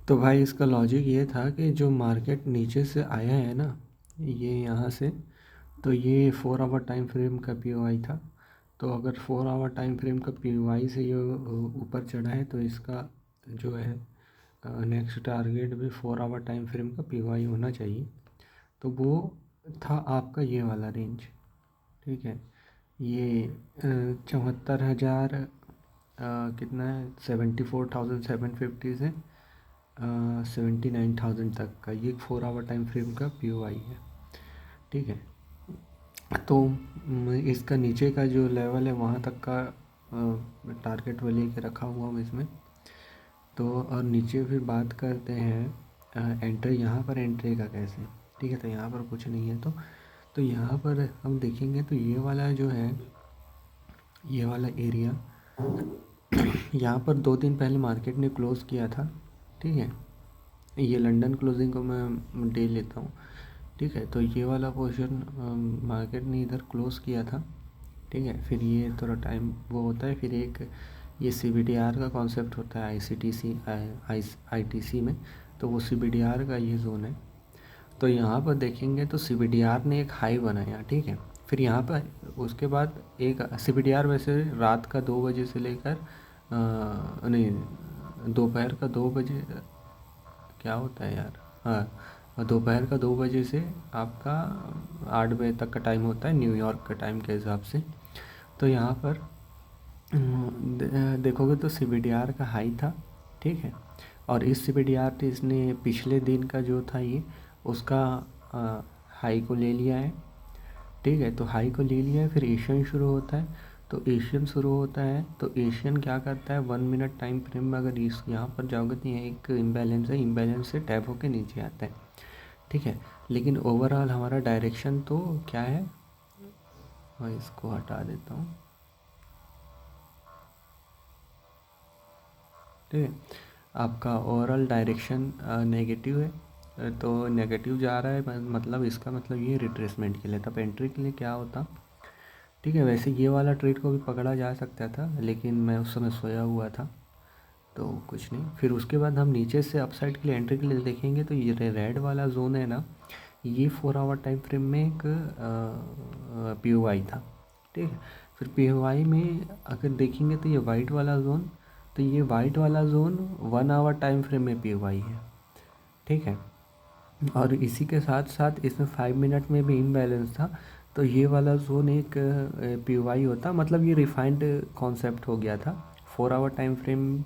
तो भाई इसका लॉजिक ये था कि जो मार्केट नीचे से आया है ना, ये यहाँ से, तो ये 4 आवर टाइम फ्रेम का पीओआई था। तो अगर 4 आवर टाइम फ्रेम का पीओआई से ये ऊपर चढ़ा है तो इसका जो है नेक्स्ट टारगेट भी 4 आवर टाइम फ्रेम का पीओआई होना चाहिए। तो वो था आपका ये वाला रेंज। ठीक है, ये 74,000 कितना है, 74,750 से 79,000 तक का ये 4 आवर टाइम फ्रेम का पीओआई है। ठीक है, तो इसका नीचे का जो लेवल है वहाँ तक का टारगेट वो लेके रखा हुआ हूँ इसमें। तो और नीचे फिर बात करते हैं एंट्री, यहाँ पर एंट्री का कैसे। ठीक है, तो यहाँ पर कुछ नहीं है। तो यहाँ पर हम देखेंगे तो ये वाला जो है, ये वाला एरिया यहाँ पर 2 दिन पहले मार्केट ने क्लोज़ किया था। ठीक है, ये लंदन क्लोजिंग को मैं डे लेता हूँ। ठीक है, तो ये वाला पोर्शन मार्केट ने इधर क्लोज़ किया था। ठीक है, फिर ये थोड़ा टाइम वो होता है, फिर एक ये CBDR का कॉन्सेप्ट होता है ITC में, तो वो CBDR का ये जोन है। तो यहाँ पर देखेंगे तो CBDR ने एक हाई बनाया। ठीक है, फिर यहाँ पर उसके बाद एक CBDR वैसे रात का 2 बजे से लेकर नहीं, दोपहर का 2 बजे क्या होता है यार, हाँ, दोपहर का 2 बजे से आपका 8 बजे तक का टाइम होता है न्यूयॉर्क का टाइम के हिसाब से। तो यहाँ पर देखोगे तो CBDR का हाई था। ठीक है, और इस CBDR इसने पिछले दिन का जो था ये उसका हाई को ले लिया है। ठीक है, तो हाई को ले लिया है, फिर एशियन शुरू होता है। तो एशियन शुरू होता है तो एशियन क्या करता है, 1 मिनट टाइम फ्रेम में अगर इस यहाँ पर जाओगे तो यहाँ एक इम्बैलेंस है, इम्बैलेंस से टैप होकर नीचे आता है। ठीक है, लेकिन ओवरऑल हमारा डायरेक्शन तो क्या है, मैं इसको हटा देता हूँ। ठीक है, आपका ओवरऑल डायरेक्शन नेगेटिव है, तो नेगेटिव जा रहा है, मतलब इसका मतलब ये रिट्रेसमेंट के लिए। तब एंट्री के लिए क्या होता। ठीक है, वैसे ये वाला ट्रेड को भी पकड़ा जा सकता था, लेकिन मैं उस समय सोया हुआ था तो कुछ नहीं। फिर उसके बाद हम नीचे से अपसाइड के लिए एंट्री के लिए देखेंगे तो ये रेड वाला जोन है ना, ये 4 आवर टाइम फ्रेम में एक POI था। ठीक है, फिर POI में अगर देखेंगे तो ये वाइट वाला जोन, तो ये वाइट वाला जोन 1 आवर टाइम फ्रेम में POI है। ठीक है, और इसी के साथ साथ इसमें 5 मिनट में भी इम्बैलेंस था। तो ये वाला जोन एक POI होता, मतलब ये रिफाइंड कॉन्सेप्ट हो गया था। 4 आवर टाइम फ्रेम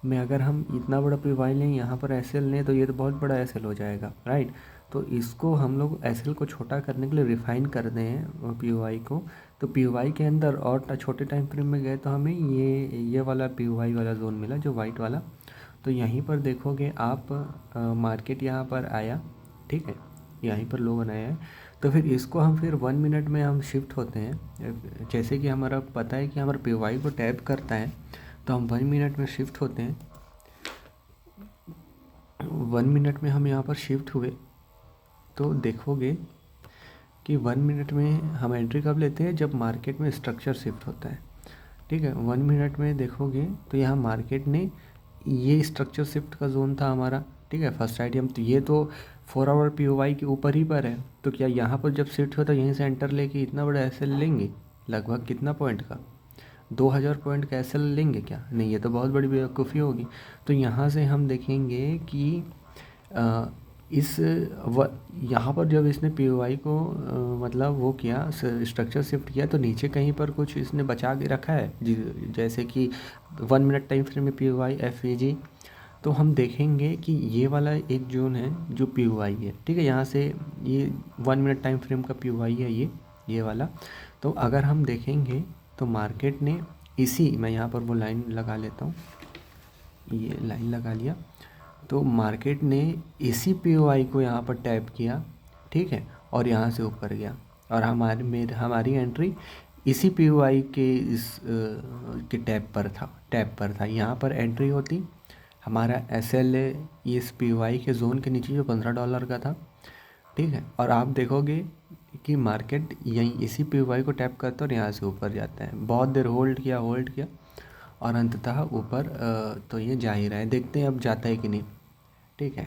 में अगर हम इतना बड़ा POI लें, यहाँ पर SL लें, तो ये तो बहुत बड़ा SL हो जाएगा, राइट। तो इसको हम लोग SL को छोटा करने के लिए रिफ़ाइन कर दें हैं POI को। तो POI के अंदर और छोटे टाइम फ्रेम में गए तो हमें ये वाला POI वाला जोन मिला, जो वाइट वाला। तो यहीं पर देखोगे आप मार्केट यहाँ पर आया। ठीक है, यहीं पर लो बनाया है। तो फिर इसको हम फिर 1 मिनट में हम शिफ्ट होते हैं, जैसे कि हमारा पता है कि हमारा POI को टैप करता है, तो हम 1 मिनट में शिफ्ट होते हैं। 1 मिनट में हम यहाँ पर शिफ्ट हुए तो देखोगे कि 1 मिनट में हम एंट्री कब लेते हैं, जब मार्केट में स्ट्रक्चर शिफ्ट होता है। ठीक है, 1 मिनट में देखोगे तो यहाँ मार्केट ने ये स्ट्रक्चर शिफ्ट का जोन था हमारा। ठीक है, फर्स्ट आइडियम तो ये तो 4 आवर POI के ऊपर ही पर है। तो क्या यहाँ पर जब शिफ्ट होता है यहीं से एंटर लेके इतना बड़ा SL लेंगे, लगभग कितना पॉइंट का, 2000 पॉइंट का SL लेंगे क्या? नहीं, ये तो बहुत बड़ी बेवकूफ़ी होगी। तो यहाँ से हम देखेंगे कि इस यहाँ पर जब इसने POI को मतलब वो किया, स्ट्रक्चर शिफ्ट किया, तो नीचे कहीं पर कुछ इसने बचा के रखा है जैसे कि 1 मिनट टाइम फ्रेम में POI FAG। तो हम देखेंगे कि ये वाला एक जोन है जो POI है। ठीक है, यहाँ से ये 1 मिनट टाइम फ्रेम का POI है ये वाला। तो अगर हम देखेंगे तो मार्केट ने मैं यहाँ पर वो लाइन लगा लेता हूँ, ये लाइन लगा लिया। तो मार्केट ने इसी POI को यहाँ पर टैप किया। ठीक है, और यहाँ से ऊपर गया, और हमारी एंट्री इसी POI के के टैप पर था। यहाँ पर एंट्री होती, हमारा SL इस POI के जोन के नीचे जो $15 का था। ठीक है, और आप देखोगे कि मार्केट यहीं इसी POI को टैप करता है और यहाँ से ऊपर जाता है। बहुत देर होल्ड किया और अंततः ऊपर तो ये जा ही रहा है। देखते हैं अब जाता है कि नहीं। ठीक है।